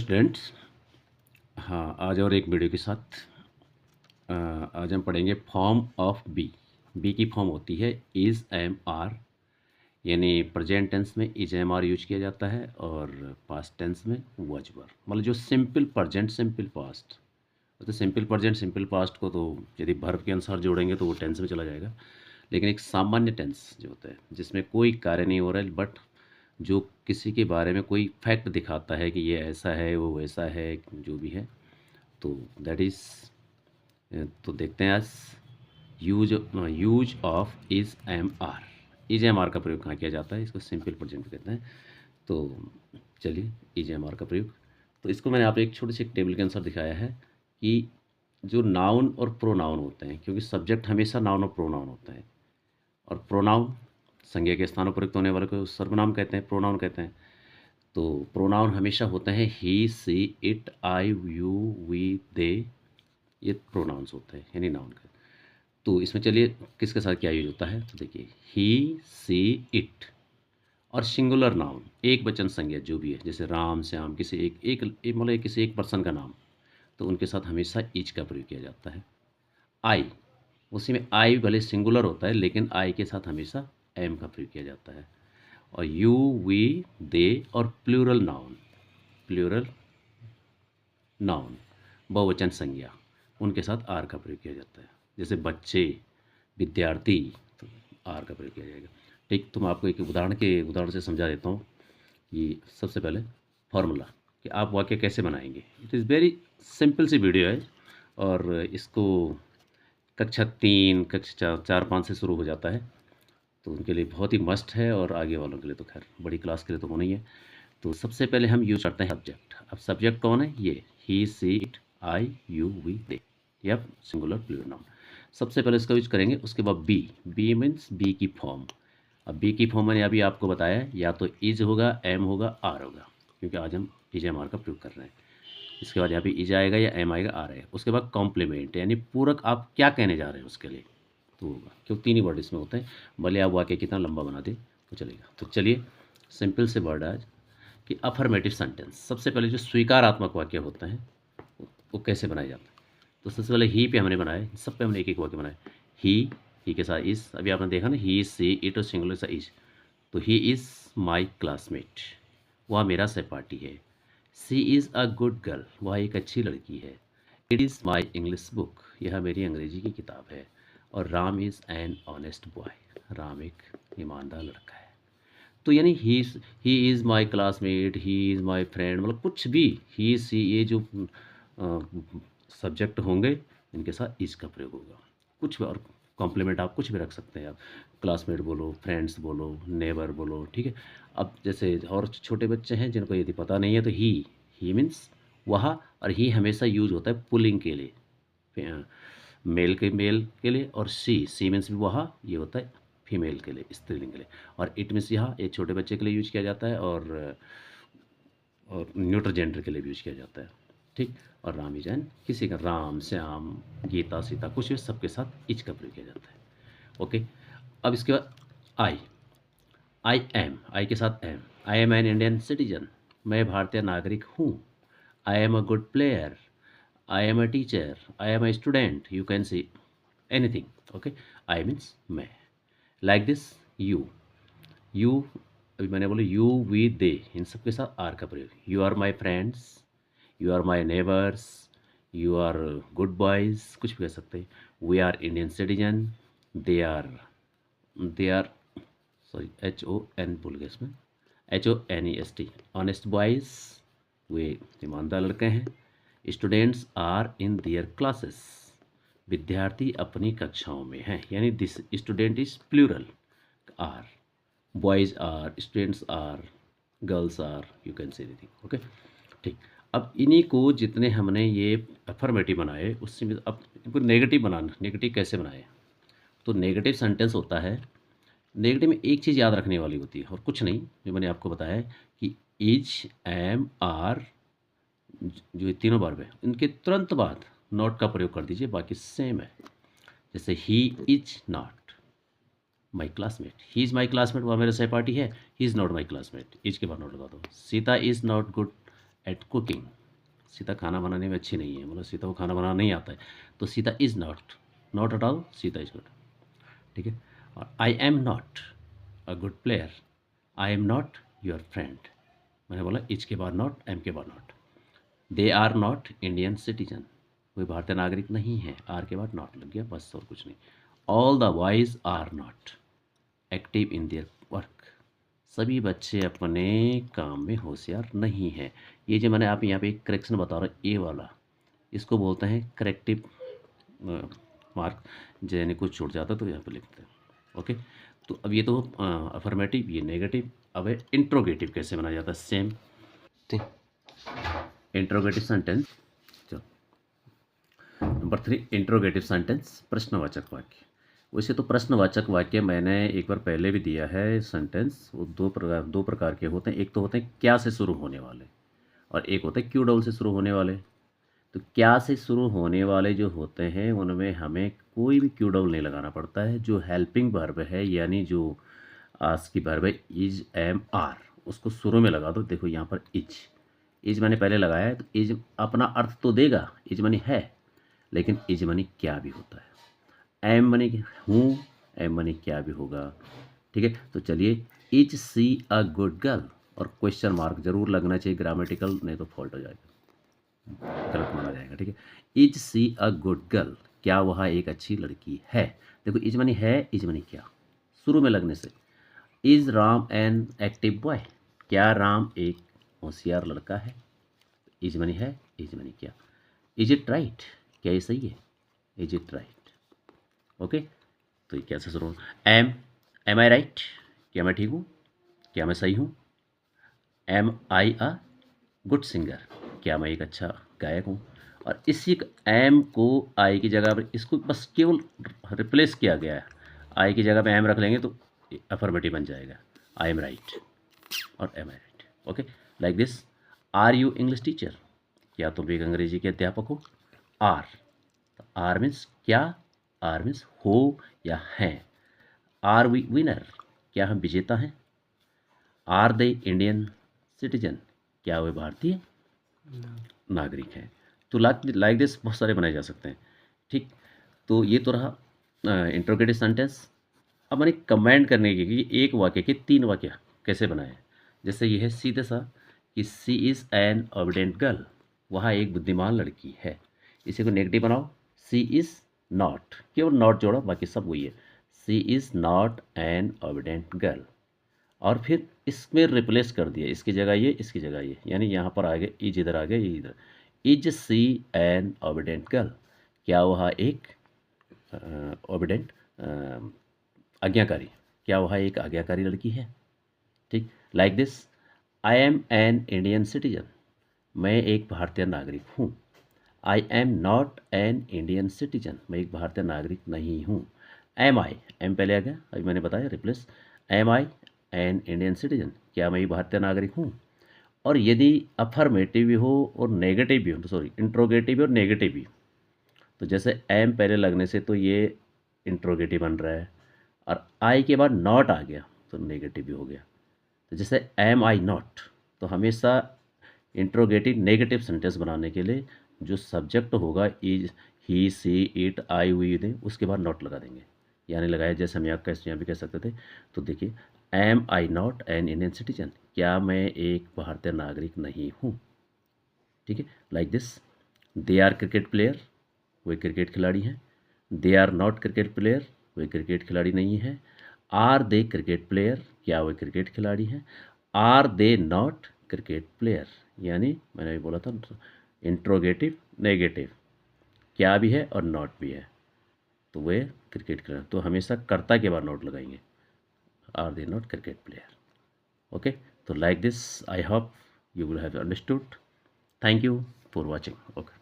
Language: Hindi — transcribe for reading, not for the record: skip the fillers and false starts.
स्टूडेंट्स, हाँ, आज और एक वीडियो के साथ आज हम पढ़ेंगे फॉर्म ऑफ बी। बी की फॉर्म होती है इज़ एम आर, यानी प्रेजेंट टेंस में इज एम आर यूज किया जाता है और पास्ट टेंस में वॉज वर। मतलब जो सिंपल प्रेजेंट सिंपल पास्ट, तो सिंपल प्रेजेंट सिंपल पास्ट को तो यदि वर्ब के अनुसार जोड़ेंगे तो वो टेंस में चला जाएगा। लेकिन एक सामान्य टेंस जो होता है जिसमें कोई कार्य नहीं हो रहा है, बट जो किसी के बारे में कोई फैक्ट दिखाता है कि ये ऐसा है वो वैसा है, जो भी है, तो दैट इज़, तो देखते हैं आज use of is am are. Is am are का प्रयोग कहाँ किया जाता है, इसको सिंपल प्रेजेंट कहते हैं। तो चलिए, इज एम आर का प्रयोग, तो इसको मैंने आप एक छोटे से टेबल के अनुसार दिखाया है कि जो नाउन और प्रोनाउन होते हैं, क्योंकि सब्जेक्ट हमेशा नाउन और प्रोनाउन होता है, और प्रोनाउन संज्ञा के स्थानों पर होने वाले को सर्वनाम कहते हैं, प्रोनाउन कहते हैं। तो प्रोनाउन हमेशा होते हैं ही she it I you we they, ये प्रोनाउंस होते हैं यानी नाउन का। तो इसमें चलिए किसके साथ क्या यूज होता है, तो देखिए ही सी इट और सिंगुलर नाउन एक वचन संज्ञा जो भी है, जैसे राम श्याम, किसी मतलब किसी एक पर्सन का नाम, तो उनके साथ हमेशा इज का प्रयोग किया जाता है। आई, उसी में आई भले सिंगुलर होता है लेकिन आई के साथ हमेशा एम का प्रयोग किया जाता है। और यू वी दे और प्लूरल नाउन बहुवचन संज्ञा, उनके साथ आर का प्रयोग किया जाता है। जैसे बच्चे, विद्यार्थी, तो आर का प्रयोग किया जाएगा। ठीक, तो मैं आपको एक उदाहरण से समझा देता हूँ कि सबसे पहले फॉर्मूला कि आप वाक्य कैसे बनाएंगे। It is very simple see video है और इसको कक्षा 3 कक्षा 4-5 से शुरू हो जाता है, तो उनके लिए बहुत ही मस्ट है, और आगे वालों के लिए तो खैर बड़ी क्लास के लिए तो होना ही है। तो सबसे पहले हम यूज करते हैं सब्जेक्ट। अब सब्जेक्ट कौन है, ये ही she it I you we they, या सिंगुलर प्लूरल नाउन। सबसे पहले इसका यूज करेंगे, उसके बाद बी। बी मीन्स बी की फॉर्म। अब बी की फॉर्म मैंने अभी आपको बताया, या तो इज होगा, एम होगा, आर होगा, क्योंकि आज हम इज एम आर का प्रयोग कर रहे हैं। इसके बाद यहाँ पे इज आएगा या एम आएगा, आर आएगा। उसके बाद कॉम्प्लीमेंट यानी पूरक, आप क्या कहने जा रहे हैं उसके लिए तो होगा, क्योंकि 3 ही वर्ड इसमें होते हैं, भले आप वाक्य कितना लंबा बना दें तो चलेगा। तो चलिए सिंपल से वर्ड आज कि अफर्मेटिव सेंटेंस। सबसे पहले जो स्वीकारात्मक वाक्य होते हैं वो कैसे बनाए जाते हैं, तो सबसे पहले ही पे हमने बनाए, सब पे हमने एक एक वाक्य बनाए। ही के साथ इज, अभी आपने देखा ना, ही सी इट और सिंगुलर सा इज। तो ही इज़ माई क्लासमेट, वह मेरा सहपाठी है। She is a good girl, वह एक अच्छी लड़की है। It is my English book, यह मेरी अंग्रेजी की किताब है। और Ram is an honest boy, Ram एक ईमानदार लड़का है। तो यानी he is my classmate, he is my friend, मतलब कुछ भी ही सी, ये जो सब्जेक्ट होंगे इनके साथ इज का प्रयोग होगा। कुछ भी, और कॉम्प्लीमेंट आप कुछ भी रख सकते हैं, आप क्लासमेट बोलो, फ्रेंड्स बोलो, नेबर बोलो, ठीक है। अब जैसे और छोटे बच्चे हैं जिनको यदि पता नहीं है, तो ही मीन्स वह, और ही हमेशा यूज होता है पुलिंग के लिए, मेल के लिए, और सी मीन्स भी वह, ये होता है फीमेल के लिए, स्त्रीलिंग के लिए। और इट मीन्स यहाँ एक छोटे बच्चे के लिए यूज किया जाता है, और न्यूट्रल जेंडर के लिए भी यूज किया जाता है, ठीक। और राम इजैन किसी का, राम श्याम गीता सीता, कुछ भी, सबके साथ इच का प्रयोग किया जाता है। ओके, अब इसके बाद आई एम, आई के साथ am. I am an Indian citizen, मैं भारतीय नागरिक हूँ। I am a good player, I am a teacher, I am a student, you can see anything. Okay, I means मैं। लाइक दिस यू, अभी मैंने बोला यू वी दे, इन सब के साथ आर का प्रयोग। You are my friends, you are my neighbours, you are good boys, कुछ भी कह सकते हैं। We are Indian citizen, they are sorry HON भूल गया इसमें, HONEST, ऑनेस्ट बॉयज़, वे ईमानदार लड़के हैं। Students are in their classes, विद्यार्थी अपनी कक्षाओं में हैं, यानी this student is plural, are, boys are, students are, girls are, you can say anything. Okay, ठीक। अब इन्हीं को जितने हमने ये अफर्मेटिव बनाए, उससे में अब इनको नेगेटिव बनाना। नेगेटिव कैसे बनाए, तो नेगेटिव सेंटेंस होता है, नेगेटिव में एक चीज़ याद रखने वाली होती है और कुछ नहीं, जो मैंने आपको बताया है कि इज एम आर, जो ये तीनों वर्ब है, इनके तुरंत बाद नॉट का प्रयोग कर दीजिए, बाकी सेम है। जैसे he is not my classmate, he is my classmate, वह मेरा सहपाठी है। He is not my classmate, is के बाद नॉट लगा दो। Sita is not good at cooking, Sita खाना बनाने में अच्छी नहीं है, मतलब सीता को खाना बनाना नहीं आता है, तो Sita is not, not at all, Sita is good. ठीक है। और I am not a good player, I am not your friend. मैंने बोला इज के बाद नॉट, एम के बाद not. They are not Indian citizen, कोई भारतीय नागरिक नहीं है, आर के बाद नॉट लग गया, बस और कुछ नहीं। All the boys are not active in their work, सभी बच्चे अपने काम में होशियार नहीं हैं। ये जो मैंने आप यहाँ पे एक करेक्शन बता रहा हूँ, ए वाला, इसको बोलते हैं करेक्टिव मार्क, यानी कुछ छूट जाता है तो यहाँ पे लिखते हैं। ओके, तो अब ये तो अफर्मेटिव, ये नेगेटिव। अब है इंट्रोगेटिव, कैसे बनाया जाता है, सेम। ठीक, इंट्रोगेटिव सेंटेंस। चलो, नंबर 3, इंट्रोगेटिव सेंटेंस, प्रश्नवाचक वाक्य। वैसे तो प्रश्नवाचक वाक्य मैंने एक बार पहले भी दिया है सेंटेंस, वो दो प्रकार के होते हैं। एक तो होते हैं क्या से शुरू होने वाले, और एक होते हैं क्यू डबल से शुरू होने वाले। तो क्या से शुरू होने वाले जो होते हैं उनमें हमें कोई भी क्यू डबल नहीं लगाना पड़ता है। जो हेल्पिंग वर्ब है, यानी जो आज की वर्ब है इज, एम, आर, उसको शुरू में लगा दो। देखो यहाँ पर इज मैंने पहले लगाया है, तो इज अपना अर्थ तो देगा, इज मनी है, लेकिन इज मनी क्या भी होता है। एम मनी हूँ, एम मनी क्या भी होगा। ठीक है, तो चलिए, is she a good girl, और क्वेश्चन मार्क जरूर लगना चाहिए, ग्रामेटिकल, नहीं तो फॉल्ट हो जाएगा, गलत माना जाएगा। ठीक है, is she a good girl, क्या वह एक अच्छी लड़की है। देखो इज मनी है, इज मनी क्या, शुरू में लगने से। Is Ram an active boy, क्या राम एक होशियार लड़का है। इज मनी है, इज मनी क्या। इज इट राइट, क्या ये सही है, इज इट राइट। ओके, तो ये कैसे शुरू, एम आई राइट, क्या मैं ठीक हूँ, क्या मैं सही हूँ। Am I a good singer, क्या मैं एक अच्छा गायक हूँ। और इसी एम को आई की जगह पर, इसको बस केवल रिप्लेस किया गया है, आई की जगह पे एम रख लेंगे तो अफर्मेटिव बन जाएगा, आई एम राइट और am I right. Okay, like this, are you English teacher, क्या तुम एक अंग्रेजी के अध्यापक हो। आर, आर मीन्स क्या, आर मीन्स हो या हैं। आर वी विनर, क्या हम विजेता हैं। आर दे इंडियन सिटीजन, क्या वे भारतीय नागरिक हैं। तो लाइक दिस बहुत सारे बनाए जा सकते हैं। ठीक, तो ये तो रहा इंट्रोगेटिव सेंटेंस। अब मैंने कमेंट करने की कि एक वाक्य के 3 वाक्य कैसे बनाए। जैसे ये है सीधे सा कि she is an obedient girl, वहाँ एक बुद्धिमान लड़की है। इसी को नेगेटिव बनाओ, सी इज़ नॉट, केवल नॉट जोड़ा, बाकी सब वही है। She is not an obedient girl, और फिर इसमें रिप्लेस कर दिया, इसकी जगह ये, इसकी जगह ये, यानी यहाँ पर आ गए इज, इधर आ गया ये इधर। Is she an obedient girl, क्या वह एक ओबिडेंट आज्ञाकारी, क्या वह एक आज्ञाकारी लड़की है। ठीक, like this, I am an Indian citizen, मैं एक भारतीय नागरिक हूँ। I am not an Indian citizen, मैं एक भारतीय नागरिक नहीं हूँ। एम आई, एम पहले आ गया, अभी मैंने बताया replace. Am I an Indian citizen, क्या मैं एक भारतीय नागरिक हूँ। और यदि अफर्मेटिव भी हो और नेगेटिव भी हो, तो सॉरी, इंट्रोगेटिव भी और नेगेटिव भी, तो जैसे एम पहले लगने से तो ये इंट्रोगेटिव बन रहा है, और आई के बाद नॉट आ गया तो नेगेटिव भी हो गया। तो जैसे एम आई नॉट, तो हमेशा इंट्रोगेटिव नेगेटिव सेंटेंस बनाने के लिए जो सब्जेक्ट होगा is, he, she, it, I, we they, उसके बाद नॉट लगा देंगे, यानी लगाया जैसे हम यहाँ भी कह सकते थे। तो देखिए, am I not an Indian citizen, क्या मैं एक भारतीय नागरिक नहीं हूँ। ठीक है, like this, they are cricket player, वे क्रिकेट खिलाड़ी हैं। They are not cricket player, वे क्रिकेट खिलाड़ी नहीं हैं। आर दे क्रिकेट प्लेयर, क्या वे क्रिकेट खिलाड़ी हैं। Are they not cricket player, यानी मैंने भी बोला था इंट्रोगेटिव नेगेटिव, क्या भी है और नॉट भी है, तो वे क्रिकेट खिलाड़ी, तो हमेशा कर्ता के बाद नॉट लगाएंगे, are they not cricket player. Okay, तो like this, I hope you will have understood. Thank you for watching. Okay.